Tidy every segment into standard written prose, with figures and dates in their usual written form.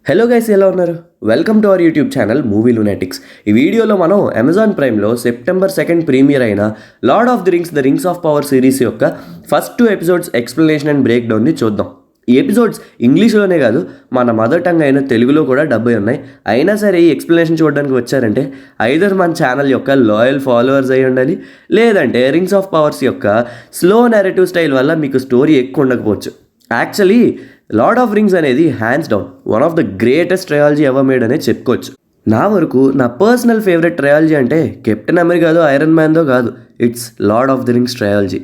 Hello guys, ఎలా ఉన్నారు? Welcome to our YouTube channel movie lunatics. ఈ వీడియోలో మనం అమెజాన్ ప్రైమ్లో సెప్టెంబర్ 2 ప్రీమియర్ అయిన Lord of the Rings the Rings of Power series యొక్క first 2 episodes explanation and break డౌన్ని చూద్దాం. ఈ ఎపిసోడ్స్ ఇంగ్లీష్లోనే కాదు, మన మదర్ టంగ్ అయిన తెలుగులో కూడా డబ్బై ఉన్నాయి. అయినా సరే ఈ ఎక్స్ప్లెనేషన్ చూడడానికి వచ్చారంటే ఐదర్ మన ఛానల్ యొక్క లాయల్ ఫాలోవర్స్ అయి ఉండాలి, లేదంటే రింగ్స్ ఆఫ్ పవర్స్ యొక్క స్లో నెరేటివ్ స్టైల్ వల్ల మీకు స్టోరీ ఎక్కువ ఉండకపోవచ్చు. యాక్చువల్లీ లార్డ్ ఆఫ్ రింగ్స్ అనేది hands down one of the greatest trilogy ever made అనే చెప్పుకోవచ్చు. నా వరకు నా పర్సనల్ ఫేవరెట్ ట్రయాలజీ అంటే కెప్టెన్ అమెరికాదో ఐరన్ మ్యాన్దో కాదు, it's lord of the rings trilogy.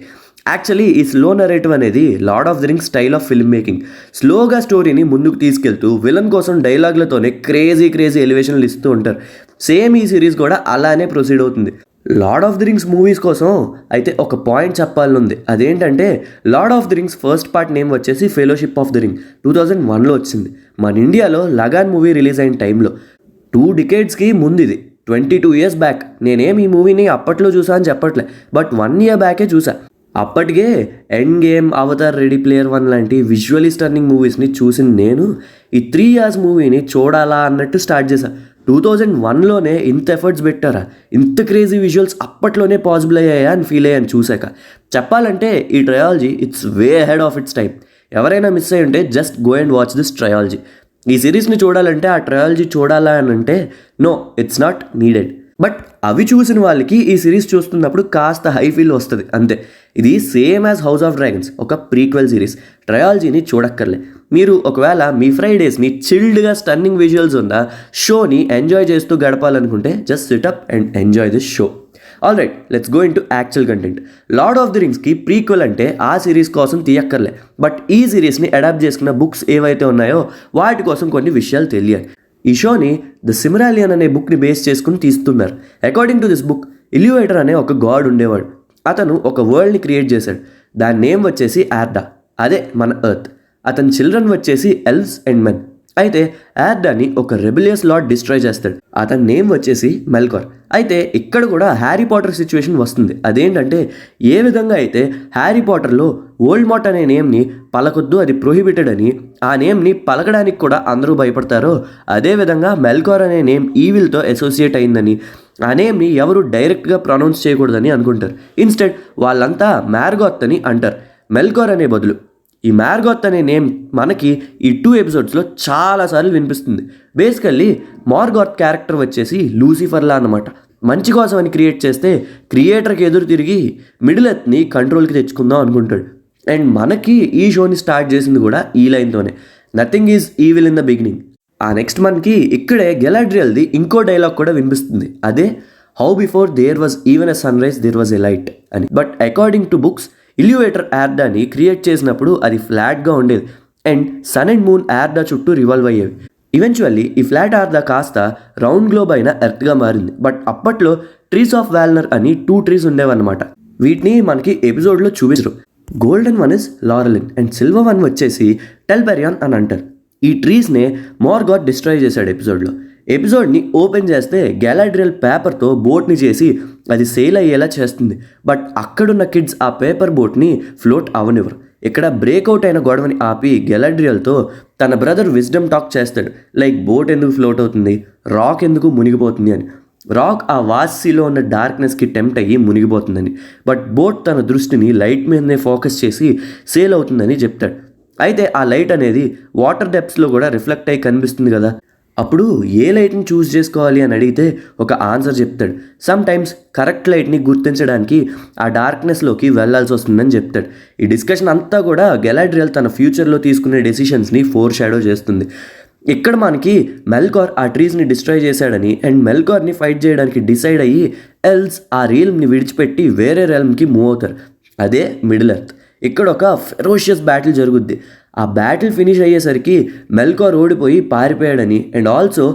Actually ఈ స్లో నరేటివ్ అనేది lord of the rings style of film making. స్లోగా స్టోరీని ముందుకు తీసుకెళ్తూ విలన్ కోసం డైలాగ్లతోనే క్రేజీ ఎలివేషన్లు ఇస్తూ ఉంటారు. సేమ్ ఈ సిరీస్ కూడా అలానే ప్రొసీడ్ అవుతుంది. Lord of the rings movies కోసం అయితే ఒక పాయింట్ చెప్పాలనుంది. అదేంటంటే lord of the rings first part name వచ్చేసి ఫెలోషిప్ ఆఫ్ ది రింగ్ 2001లో వచ్చింది. మన ఇండియాలో లగాన్ మూవీ రిలీజ్ అయిన టైంలో 2 decades ముందు, ఇది 22 years బ్యాక్. నేనేం ఈ మూవీని అప్పట్లో చూసా అని చెప్పట్లే, బట్ 1 year బ్యాకే చూసా. అప్పటికే end game, Avatar, ready player 1 లాంటి విజువలీ స్టర్నింగ్ మూవీస్ని చూసిన నేను ఈ 3 years మూవీని చూడాలా అన్నట్టు స్టార్ట్ చేశా. 2001లోనే ఇంత ఎఫర్ట్స్ పెట్టారా, ఇంత క్రేజీ విజువల్స్ అప్పట్లోనే పాసిబుల్ అయ్యాయా అని ఫీల్ అయ్యాను చూశాక. చెప్పాలంటే ఈ trilogy it's way ahead of its time. ఎవరైనా మిస్ అయ్యి ఉంటే just go and watch this trilogy. ఈ సిరీస్ని చూడాలంటే, ఆ ట్రయాలజీ చూడాలా అని అంటే no, it's not needed. But అవి చూసిన వాళ్ళకి ఈ సిరీస్ చూస్తున్నప్పుడు కాస్త హై ఫీల్ వస్తుంది అంతే. ఇది same as house of dragons, ఒక ప్రీక్వెల్ సిరీస్. ట్రయాలజీని చూడక్కర్లే. మీరు ఒకవేళ మీ ఫ్రైడేస్ని చిల్డ్గా స్టన్నింగ్ విజువల్స్ ఉన్న షోని ఎంజాయ్ చేస్తూ గడపాలనుకుంటే just sit up and enjoy this show. All right, let's go in to actual content. Lord of the రింగ్స్కి ప్రీక్వెల్ అంటే ఆ సిరీస్ కోసం తీయక్కర్లే, బట్ ఈ సిరీస్ని అడాప్ట్ చేసుకున్న బుక్స్ ఏవైతే ఉన్నాయో వాటి కోసం కొన్ని విషయాలు తెలియాలి. ఈ షోని ద సిమరాలియన్ అనే బుక్ని బేస్ చేసుకుని తీస్తున్నారు. అకార్డింగ్ టు దిస్ బుక్, ఇల్యూవేటర్ అనే ఒక గాడ్ ఉండేవాడు. అతను ఒక వరల్డ్ని క్రియేట్ చేశాడు. దాని నేమ్ వచ్చేసి ఆర్డా, అదే మన ఎర్త్. అతని చిల్డ్రన్ వచ్చేసి ఎల్వ్స్ అండ్ మెన్. అయితే ఆర్డాని ఒక రెబిలియస్ లార్డ్ డిస్ట్రాయ్ చేస్తాడు. అతని నేమ్ వచ్చేసి మెల్కార్. అయితే ఇక్కడ కూడా హ్యారీ పాటర్ సిచ్యువేషన్ వస్తుంది. అదేంటంటే, ఏ విధంగా అయితే హ్యారీ పాటర్లో వోల్డ్మోర్ట్ అనే నేమ్ని పలకొద్దు, అది ప్రొహిబిటెడ్ అని, ఆ నేమ్ని పలకడానికి కూడా అందరూ భయపడతారో, అదేవిధంగా మెల్కార్ అనే నేమ్ ఈవిల్తో అసోసియేట్ అయిందని, ఆ నేమ్ని ఎవరు డైరెక్ట్గా ప్రొనౌన్స్ చేయకూడదని అనుకుంటారు. ఇన్స్టెడ్ వాళ్ళంతా మ్యార్గాత్ అని అంటారు, మెల్కార్ అనే బదులు. ఈ మ్యార్గాత్ అనే నేమ్ మనకి ఈ 2 episodes చాలాసార్లు వినిపిస్తుంది. బేసికల్లీ మార్గాత్ క్యారెక్టర్ వచ్చేసి లూసిఫర్లా అన్నమాట. మంచి కోసం అని క్రియేట్ చేస్తే క్రియేటర్కి ఎదురు తిరిగి మిడిల్ ఎర్త్ని కంట్రోల్కి తెచ్చుకుందాం అనుకుంటాడు. అండ్ మనకి ఈ షోని స్టార్ట్ చేసింది కూడా ఈ లైన్తోనే, nothing is evil in the beginning. ఆ నెక్స్ట్ మనకి ఇక్కడే గెలాడ్రియల్ది ఇంకో డైలాగ్ కూడా వినిపిస్తుంది. అదే, how before there was even a sun rise there was a light అని. But according to books, Iluvatar ఆర్డాని క్రియేట్ చేసినప్పుడు అది ఫ్లాట్గా ఉండేది and sun and moon Arda చుట్టూ రివాల్వ్ అయ్యేవి. ఈవెన్చువల్లీ ఈ ఫ్లాట్ ఆర్డా కాస్త రౌండ్ గ్లోబ్ అయిన ఎర్త్గా మారింది. బట్ అప్పట్లో ట్రీస్ ఆఫ్ వాల్నర్ అని 2 trees ఉండేవన్నమాట. వీటిని మనకి ఎపిసోడ్లో చూపించరు. Golden one is Laurelin and silver one వచ్చేసి టెల్బెరియాన్ అని అంటారు. ఈ ట్రీస్నే మార్గాత్ డిస్ట్రాయ్ చేశాడు ఎపిసోడ్లో. ఎపిసోడ్ని ఓపెన్ చేస్తే గెలాడ్రియల్ పేపర్తో బోట్ని చేసి అది సేల్ అయ్యేలా చేస్తుంది. బట్ అక్కడున్న కిడ్స్ ఆ పేపర్ బోట్ని ఫ్లోట్ అవనివ్వరు. ఇక్కడ బ్రేక్అవుట్ అయిన గొడవని ఆపి గెలాడ్రియల్తో తన బ్రదర్ విజ్డమ్ టాక్ చేస్తాడు. లైక్, బోట్ ఎందుకు ఫ్లోట్ అవుతుంది, రాక్ ఎందుకు మునిగిపోతుంది అని. రాక్ ఆ వాసీలో ఉన్న డార్క్నెస్కి టెంప్ట్ అయ్యి మునిగిపోతుందని, బట్ బోట్ తన దృష్టిని లైట్ మీదనే ఫోకస్ చేసి సేల్ అవుతుందని చెప్తాడు. అయితే ఆ లైట్ అనేది వాటర్ డెప్త్స్లో కూడా రిఫ్లెక్ట్ అయ్యి కనిపిస్తుంది కదా. అప్పుడు ఏ లైట్ని చూస్ చేసుకోవాలి అని అడిగితే ఒక ఆన్సర్ చెప్తాడు. సమ్ టైమ్స్ కరెక్ట్ లైట్ని గుర్తించడానికి ఆ డార్క్నెస్లోకి వెళ్లాల్సి వస్తుందని చెప్తాడు. ఈ డిస్కషన్ అంతా కూడా గెలాడ్రియల్ తన ఫ్యూచర్లో తీసుకునే డెసిషన్స్ని ఫోర్ షాడో చేస్తుంది. ఇక్కడ మనకి మెల్కార్ ఆ ట్రీస్ని డిస్ట్రాయ్ చేశాడని అండ్ మెల్కార్ని ఫైట్ చేయడానికి డిసైడ్ అయ్యి ఎల్వ్స్ ఆ రియల్మ్ని విడిచిపెట్టి వేరే రియల్మ్కి మూవ్ అవుతారు. అదే మిడిల్ ఎర్త్. ఇక్కడ ఒక ఫెరోషియస్ బ్యాటిల్ జరుగుద్ది. ఆ బ్యాటిల్ ఫినిష్ అయ్యేసరికి మెల్కార్ ఓడిపోయి పారిపోయాడని అండ్ ఆల్సో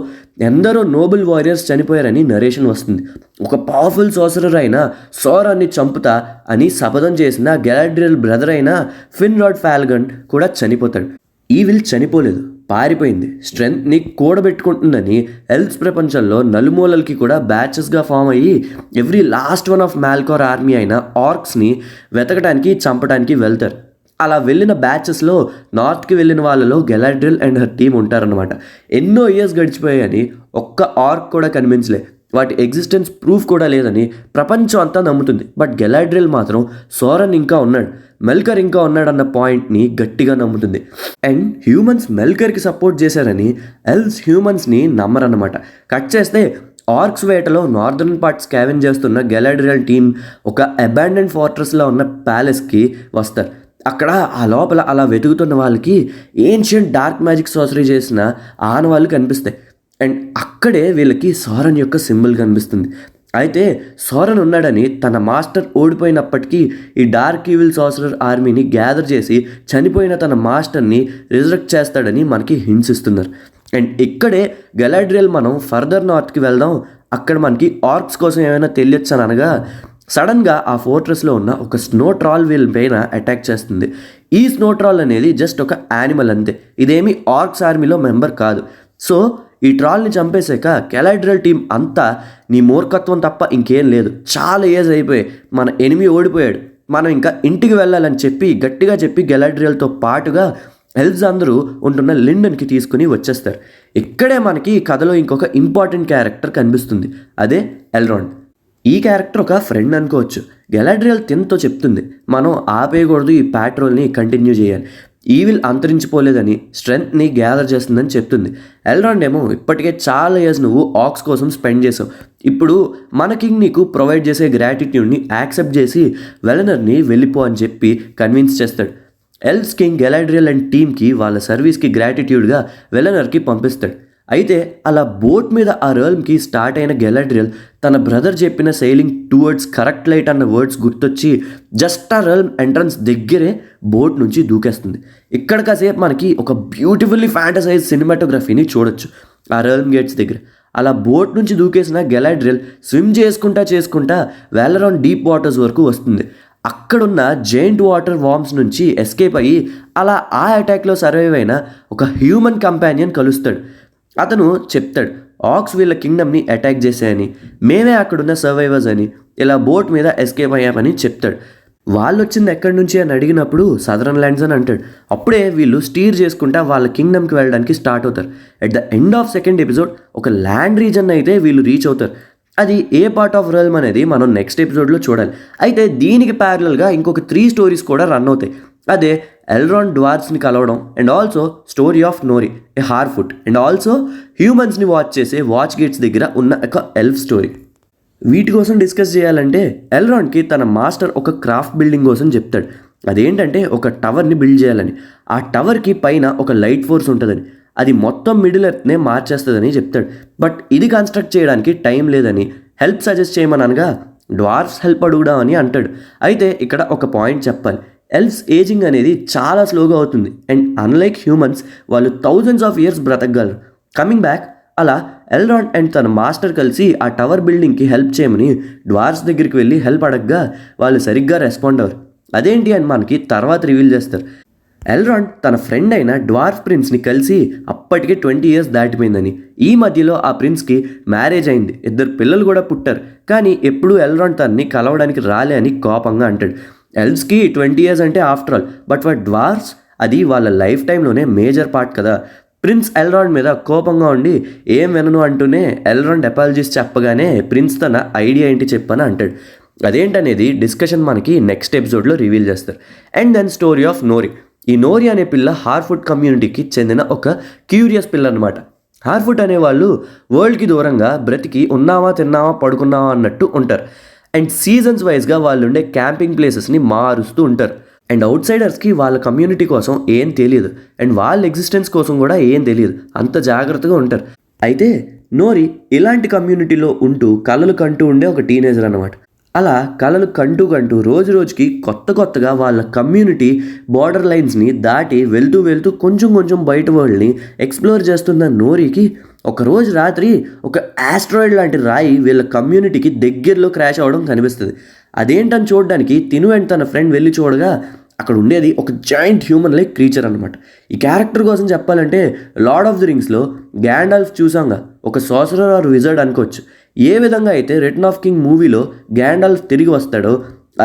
ఎందరో నోబుల్ వారియర్స్ చనిపోయారని నరేషన్ వస్తుంది. ఒక పవర్ఫుల్ సాసరర్ అయిన సోరాన్ని చంపుతా అని శపథం చేసిన గెలాడ్రియల్ బ్రదర్ అయిన ఫిన్రాడ్ ఫాల్గన్ కూడా చనిపోతాడు. ఈవిల్ చనిపోలేదు, పారిపోయింది. స్ట్రెంగ్త్ని కూడబెట్టుకుంటుందని ఎల్వ్స్ ప్రపంచంలో నలుమూలలకి కూడా బ్యాచెస్గా ఫామ్ అయ్యి every last one of Melkor army అయిన ఆర్క్స్ని వెతకడానికి, చంపడానికి వెళ్తారు. అలా వెళ్ళిన బ్యాచెస్లో నార్త్కి వెళ్ళిన వాళ్ళలో గెలాడ్రియల్ అండ్ హర్ టీమ్ ఉంటారనమాట. ఎన్నో ఇయర్స్ గడిచిపోయాయని ఒక్క ఆర్క్ కూడా కనిపించలే, వాటి ఎగ్జిస్టెన్స్ ప్రూఫ్ కూడా లేదని ప్రపంచం అంతా నమ్ముతుంది. బట్ గెలాడ్రియల్ మాత్రం సోరన్ ఇంకా ఉన్నాడు, మెల్కర్ ఇంకా ఉన్నాడన్న పాయింట్ని గట్టిగా నమ్ముతుంది. అండ్ హ్యూమన్స్ మెల్కర్కి సపోర్ట్ చేశారని ఎల్స్ హ్యూమన్స్ని నమ్మరన్నమాట. కట్ చేస్తే ఆర్క్స్ వేటలో నార్దర్న్ పార్ట్ స్కావెన్ చేస్తున్న గెలాడ్రియల్ టీమ్ ఒక అబాండెంట్ ఫోర్ట్రెస్లో ఉన్న ప్యాలెస్కి వస్తారు. అక్కడ ఆ లోపల అలా వెతుకుతున్న వాళ్ళకి ఏన్షియంట్ డార్క్ మ్యాజిక్ సోసరీ చేసిన ఆనవాళ్ళు కనిపిస్తాయి. అండ్ అక్కడే వీళ్ళకి సోరన్ యొక్క సింబల్ కనిపిస్తుంది. అయితే సోరన్ ఉన్నాడని, తన మాస్టర్ ఓడిపోయినప్పటికీ ఈ డార్క్ ఈవిల్ సాసరర్ ఆర్మీని గ్యాదర్ చేసి చనిపోయిన తన మాస్టర్ని రిజరెక్ట్ చేస్తాడని మనకి హింట్స్ ఇస్తున్నారు. అండ్ ఇక్కడే గెలాడ్రియల్ మనం ఫర్దర్ నార్త్కి వెళ్దాం, అక్కడ మనకి ఆర్క్స్ కోసం ఏమైనా తెలియచ్చు అని అనగా సడన్గా ఆ ఫోర్ట్రెస్లో ఉన్న ఒక స్నో ట్రాల్ వీళ్ళ పైన అటాక్ చేస్తుంది. ఈ స్నో ట్రాల్ అనేది జస్ట్ ఒక యానిమల్ అంతే, ఇదేమి ఆర్క్స్ ఆర్మీలో మెంబర్ కాదు. సో ఈ ట్రాల్ని చంపేశాక గెలాడ్రియల్ టీం అంతా నీ మూర్ఖత్వం తప్ప ఇంకేం లేదు, చాలా ఏజ్ అయిపోయాయి, మన ఎనిమి ఓడిపోయాడు, మనం ఇంకా ఇంటికి వెళ్ళాలని చెప్పి గట్టిగా చెప్పి గెలాడ్రియల్తో పాటుగా ఎల్వ్స్ అందరూ ఉంటున్న లిండన్కి తీసుకుని వచ్చేస్తారు. ఇక్కడే మనకి ఈ కథలో ఇంకొక ఇంపార్టెంట్ క్యారెక్టర్ కనిపిస్తుంది, అదే ఎల్రాండ్. ఈ క్యారెక్టర్ ఒక ఫ్రెండ్ అనుకోవచ్చు. గెలాడ్రియల్ తిన్తో చెప్తుంది మనం ఆపేయకూడదు, ఈ ప్యాట్రోల్ని కంటిన్యూ చేయాలి, ఈవిల్ అంతరించిపోలేదని, స్ట్రెంగ్త్ని గ్యాదర్ చేస్తుందని చెప్తుంది. ఎల్రాండ్ ఏమో ఇప్పటికే చాలా ఇయర్స్ నువ్వు ఆక్స్ కోసం స్పెండ్ చేసావు, ఇప్పుడు మన కింగ్ నీకు ప్రొవైడ్ చేసే గ్రాటిట్యూడ్ని యాక్సెప్ట్ చేసి వెలనర్ని వెళ్ళిపో అని చెప్పి కన్విన్స్ చేస్తాడు. ఎల్వ్స్ కింగ్ గెలాడ్రియల్ అండ్ టీమ్కి వాళ్ళ సర్వీస్కి గ్రాటిట్యూడ్గా వెలనర్కి పంపిస్తాడు. అయితే అలా బోట్ మీద ఆ రియల్మ్కి స్టార్ట్ అయిన గెలాడ్రియల్ తన బ్రదర్ చెప్పిన సెయిలింగ్ టువర్డ్స్ కరెక్ట్ లైట్ అన్న వర్డ్స్ గుర్తొచ్చి జస్ట్ ఆ రియల్మ్ ఎంట్రన్స్ దగ్గరే బోట్ నుంచి దూకేస్తుంది. ఇక్కడ కాసేపు మనకి ఒక బ్యూటిఫుల్లీ ఫ్యాంటసైజ్ సినిమాటోగ్రఫీని చూడొచ్చు ఆ రియల్మ్ గేట్స్ దగ్గర. అలా బోట్ నుంచి దూకేసిన గెలాడ్రియల్ స్విమ్ చేసుకుంటా వేలరాన్ డీప్ వాటర్స్ వరకు వస్తుంది. అక్కడున్న జైంట్ వాటర్ వార్మ్స్ నుంచి ఎస్కేప్ అయ్యి అలా ఆ అటాక్లో సర్వైవ్ అయిన ఒక హ్యూమన్ కంపానియన్ కలుస్తాడు. అతను చెప్తాడు ఆక్స్ వీళ్ళ కింగ్డమ్ని అటాక్ చేశాయని, మేమే అక్కడున్న సర్వైవర్స్ అని, ఇలా బోట్ మీద ఎస్కేప్ అయ్యామని చెప్తాడు. వాళ్ళు వచ్చింది ఎక్కడి నుంచి అని అడిగినప్పుడు సదరన్ ల్యాండ్స్ అని అంటాడు. అప్పుడే వీళ్ళు స్టీర్ చేసుకుంటా వాళ్ళ కింగ్డమ్కి వెళ్ళడానికి స్టార్ట్ అవుతారు. At the end of second episode ఒక ల్యాండ్ రీజన్ అయితే వీళ్ళు రీచ్ అవుతారు. అది ఏ పార్ట్ ఆఫ్ రియల్మ్ అనేది మనం నెక్స్ట్ ఎపిసోడ్లో చూడాలి. అయితే దీనికి ప్యారలల్గా ఇంకొక 3 స్టోరీస్ కూడా రన్ అవుతాయి. అదే ఎల్రాండ్ డ్వార్ఫ్స్ని కలవడం, and also story of Nori a Harfoot, and also హ్యూమన్స్ని వాచ్ చేసే వాచ్ గేట్స్ దగ్గర ఉన్న ఒక ఎల్ఫ్ స్టోరీ. వీటి కోసం డిస్కస్ చేయాలంటే ఎల్రాండ్కి తన మాస్టర్ ఒక క్రాఫ్ట్ బిల్డింగ్ కోసం చెప్తాడు. అదేంటంటే ఒక టవర్ని బిల్డ్ చేయాలని, ఆ టవర్కి పైన ఒక లైట్ ఫోర్స్ ఉంటుందని, అది మొత్తం మిడిల్ ఎర్త్నే మార్చేస్తుందని చెప్తాడు. బట్ ఇది కన్స్ట్రక్ట్ చేయడానికి టైం లేదని హెల్ప్ సజెస్ట్ చేయమని అనగా డ్వార్ఫ్స్ హెల్ప్ అడుగుదామని అంటాడు. అయితే ఇక్కడ ఒక పాయింట్ చెప్పాలి, ఎల్వ్స్ ఏజింగ్ అనేది చాలా స్లోగా అవుతుంది. అండ్ అన్లైక్ హ్యూమన్స్ వాళ్ళు థౌజండ్స్ ఆఫ్ ఇయర్స్ బ్రతకగలరు. కమింగ్ బ్యాక్, అలా ఎల్రాండ్ అండ్ తన మాస్టర్ కలిసి ఆ టవర్ బిల్డింగ్కి హెల్ప్ చేయమని డ్వార్ఫ్స్ దగ్గరికి వెళ్ళి హెల్ప్ అడగగా వాళ్ళు సరిగ్గా రెస్పాండ్ అవ్వరు. అదేంటి అని మనకి తర్వాత రివీల్ చేస్తారు. ఎల్రాండ్ తన ఫ్రెండ్ అయిన డ్వార్ఫ్ ప్రిన్స్ని కలిసి అప్పటికే 20 ఇయర్స్ దాటిపోయిందని, ఈ మధ్యలో ఆ ప్రిన్స్కి మ్యారేజ్ అయింది, 2 పిల్లలు కూడా పుట్టారు, కానీ ఎప్పుడూ ఎల్రాండ్ తనని కలవడానికి రాలే అని కోపంగా అంటాడు. ఎల్వ్స్కి 20 ఇయర్స్ అంటే after all, but for dwarfs అది వాళ్ళ లైఫ్ టైంలోనే మేజర్ పార్ట్ కదా. ప్రిన్స్ ఎల్రాండ్ మీద కోపంగా ఉండి ఏం వినను అంటూనే ఎల్రాండ్ అపాలజీస్ చెప్పగానే ప్రిన్స్ తన ఐడియా ఏంటి చెప్పని అంటాడు. అదేంటనేది డిస్కషన్ మనకి నెక్స్ట్ ఎపిసోడ్లో రివీల్ చేస్తారు. And then story of Nori. ఈ నోరి అనే పిల్ల హార్ఫుట్ కమ్యూనిటీకి చెందిన ఒక క్యూరియస్ పిల్ల అనమాట. హార్ఫుట్ అనేవాళ్ళు వరల్డ్కి దూరంగా బ్రతికి ఉన్నావా తిన్నావా పడుకున్నావా అన్నట్టు ఉంటారు. అండ్ సీజన్స్ వైజ్గా వాళ్ళు ఉండే క్యాంపింగ్ ప్లేసెస్ని మారుస్తూ ఉంటారు. అండ్ అవుట్ సైడర్స్కి వాళ్ళ కమ్యూనిటీ కోసం ఏం తెలియదు, అండ్ వాళ్ళ ఎగ్జిస్టెన్స్ కోసం కూడా ఏం తెలియదు, అంత జాగ్రత్తగా ఉంటారు. అయితే నోరి ఇలాంటి కమ్యూనిటీలో ఉంటూ కలలు కంటూ ఉండే ఒక టీనేజర్ అనమాట. అలా కలలు కంటూ రోజు రోజుకి కొత్తగా వాళ్ళ కమ్యూనిటీ బార్డర్ లైన్స్ని దాటి వెళ్తూ కొంచెం బయట వరల్డ్ని ఎక్స్ప్లోర్ చేస్తున్న నోరికి ఒకరోజు రాత్రి ఒక ఆస్ట్రాయిడ్ లాంటి రాయి వీళ్ళ కమ్యూనిటీకి దగ్గరలో క్రాష్ అవ్వడం కనిపిస్తుంది. అదేంటని చూడడానికి తిను అండ్ తన ఫ్రెండ్ వెళ్ళి చూడగా అక్కడ ఉండేది ఒక జాయింట్ హ్యూమన్ లైక్ క్రీచర్ అనమాట. ఈ క్యారెక్టర్ కోసం చెప్పాలంటే లార్డ్ ఆఫ్ ది రింగ్స్లో గ్యాండాల్ఫ్ చూసాంగా ఒక సాసరర్ ఆర్ విజర్డ్ అనుకోవచ్చు. ఏ విధంగా అయితే రిటర్న్ ఆఫ్ కింగ్ మూవీలో గ్యాండాల్ఫ్ తిరిగి వస్తాడో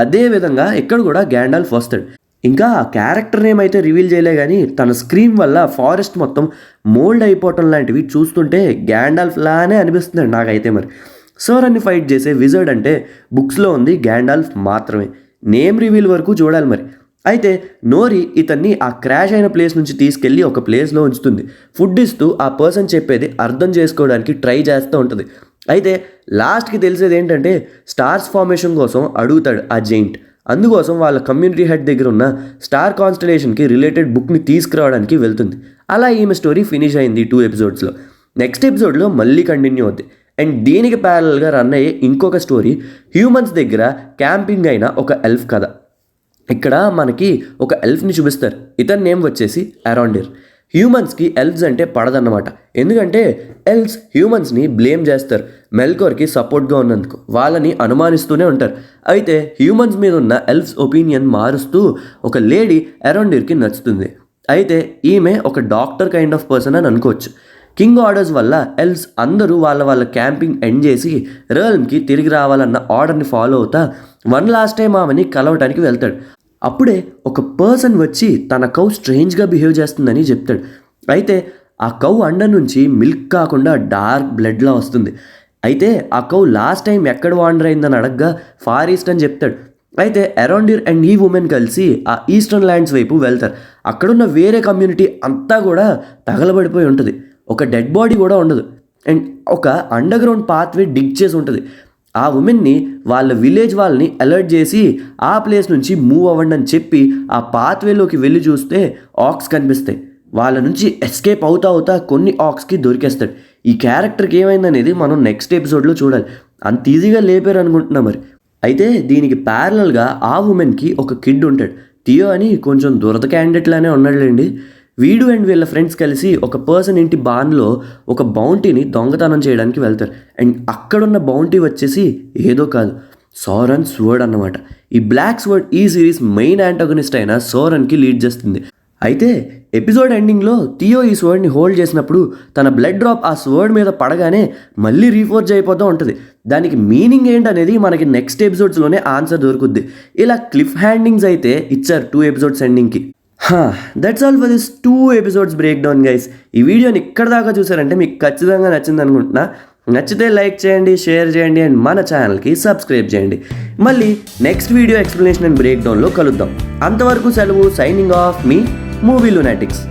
అదే విధంగా ఇక్కడ కూడా గ్యాండాల్ఫ్ వస్తాడు. ఇంకా క్యారెక్టర్ నేమ్ అయితే రివీల్ చేయలే కానీ తన స్క్రీన్ వల్ల ఫారెస్ట్ మొత్తం మోల్డ్ అయిపోవటం లాంటివి చూస్తుంటే గ్యాండాల్ఫ్ లానే అనిపిస్తుంది నాకైతే. మరి సోరన్ని ఫైట్ చేసే విజర్డ్ అంటే బుక్స్లో ఉంది గ్యాండాల్ఫ్ మాత్రమే. నేమ్ రివీల్ వరకు చూడాలి మరి. అయితే నోరి ఇతన్ని ఆ క్రాష్ అయిన ప్లేస్ నుంచి తీసుకెళ్ళి ఒక ప్లేస్లో ఉంచుతుంది. ఫుడ్ ఇస్తూ ఆ పర్సన్ చెప్పేది అర్థం చేసుకోవడానికి ట్రై చేస్తూ ఉంటుంది. అయితే లాస్ట్కి తెలిసేది ఏంటంటే స్టార్స్ ఫార్మేషన్ కోసం అడుగుతాడు ఆ జెయింట్. అందుకోసం వాళ్ళ కమ్యూనిటీ హెడ్ దగ్గర ఉన్న స్టార్ కాన్స్టలేషన్కి రిలేటెడ్ బుక్ని తీసుకురావడానికి వెళ్తుంది. అలా ఈమె స్టోరీ ఫినిష్ అయింది 2 ఎపిసోడ్స్లో. నెక్స్ట్ ఎపిసోడ్లో మళ్ళీ కంటిన్యూ అవుద్ది. అండ్ దీనికి ప్యారల్గా రన్ అయ్యే ఇంకొక స్టోరీ హ్యూమన్స్ దగ్గర క్యాంపింగ్ అయిన ఒక ఎల్ఫ్ కథ. ఇక్కడ మనకి ఒక ఎల్ఫ్ని చూపిస్తారు. ఇతని నేమ్ వచ్చేసి అరాండిర్. హ్యూమన్స్కి ఎల్ఫ్స్ అంటే పడదన్నమాట. ఎందుకంటే ఎల్ఫ్స్ హ్యూమన్స్ని బ్లేమ్ చేస్తారు మెల్కోర్కి సపోర్ట్గా ఉన్నందుకు. వాళ్ళని అనుమానిస్తూనే ఉంటారు. అయితే హ్యూమన్స్ మీద ఉన్న ఎల్ఫ్స్ ఒపీనియన్ మారుస్తూ ఒక లేడీ అరాండిర్కి నచ్చుతుంది. అయితే ఈమె ఒక డాక్టర్ కైండ్ ఆఫ్ పర్సన్ అని అనుకోవచ్చు. కింగ్ ఆర్డర్స్ వల్ల ఎల్ఫ్స్ అందరూ వాళ్ళ క్యాంపింగ్ ఎండ్ చేసి రెల్మ్కి తిరిగి రావాలన్న ఆర్డర్ని ఫాలో అవుతా వన్ లాస్ట్ టైం ఆమెని కలవటానికి వెళ్తాడు. అప్పుడే ఒక పర్సన్ వచ్చి తన కౌ స్ట్రేంజ్గా బిహేవ్ చేస్తుందని చెప్తాడు. అయితే ఆ కౌ అండ నుంచి మిల్క్ కాకుండా డార్క్ బ్లడ్లా వస్తుంది. అయితే ఆ కౌ లాస్ట్ టైం ఎక్కడ వాండర్ అయిందని అడగ్గా ఫార్ ఈస్ట్ అని చెప్తాడు. అయితే అరాండిర్ అండ్ ఈ ఉమెన్ కలిసి ఆ ఈస్టర్న్ ల్యాండ్స్ వైపు వెళ్తారు. అక్కడున్న వేరే కమ్యూనిటీ అంతా కూడా తగలబడిపోయి ఉంటుంది. ఒక డెడ్ బాడీ కూడా ఉండదు. అండ్ ఒక అండర్ గ్రౌండ్ పాత్వే డిగ్ చేసి ఉంటుంది. ఆ ఉమెన్ని వాళ్ళ విలేజ్ వాళ్ళని అలర్ట్ చేసి ఆ ప్లేస్ నుంచి మూవ్ అవ్వండి అని చెప్పి ఆ పాత్వేలోకి వెళ్ళి చూస్తే ఆక్స్ కనిపిస్తాయి. వాళ్ళ నుంచి ఎస్కేప్ అవుతా కొన్ని ఆక్స్కి దొరికేస్తాడు. ఈ క్యారెక్టర్కి ఏమైందనేది మనం నెక్స్ట్ ఎపిసోడ్లో చూడాలి. అంత ఈజీగా లేపారు అనుకుంటున్నా మరి. అయితే దీనికి ప్యారలల్గా ఆ ఉమెన్కి ఒక కిడ్ ఉంటాడు. థియో అని కొంచెం దురద క్యాండిడేట్లానే ఉన్నాడులేండి. వీడు అండ్ వీళ్ళ ఫ్రెండ్స్ కలిసి ఒక పర్సన్ ఇంటి బాన్లో ఒక బౌంటీని దొంగతనం చేయడానికి వెళ్తారు. అండ్ అక్కడున్న బౌంటీ వచ్చేసి ఏదో కాదు, సోరన్ స్వర్డ్ అన్నమాట. ఈ బ్లాక్ స్వర్డ్ ఈ సిరీస్ మెయిన్ యాంటాగనిస్ట్ అయిన సోరన్కి లీడ్ చేస్తుంది. అయితే ఎపిసోడ్ ఎండింగ్లో థియో ఈ స్వర్డ్ని హోల్డ్ చేసినప్పుడు తన బ్లడ్ డ్రాప్ ఆ స్వర్డ్ మీద పడగానే మళ్ళీ రీఫోర్జ్ అయిపోతూ ఉంటుంది. దానికి మీనింగ్ ఏంటనేది మనకి నెక్స్ట్ ఎపిసోడ్స్లోనే ఆన్సర్ దొరుకుద్ది. ఇలా క్లిఫ్ హ్యాండింగ్స్ అయితే ఇచ్చారు 2 ఎపిసోడ్స్ ఎండింగ్కి. That's all for this 2 episodes break down guys. ఈ వీడియోని ఇక్కడ దాకా చూసారంటే మీకు ఖచ్చితంగా నచ్చింది అనుకుంటున్నా. నచ్చితే లైక్ చేయండి, షేర్ చేయండి అండ్ మన ఛానల్కి సబ్స్క్రైబ్ చేయండి. మళ్ళీ next video explanation and break డౌన్లో కలుద్దాం. అంతవరకు సెలవు. సైనింగ్ ఆఫ్ మీ మూవీ లునాటిక్స్.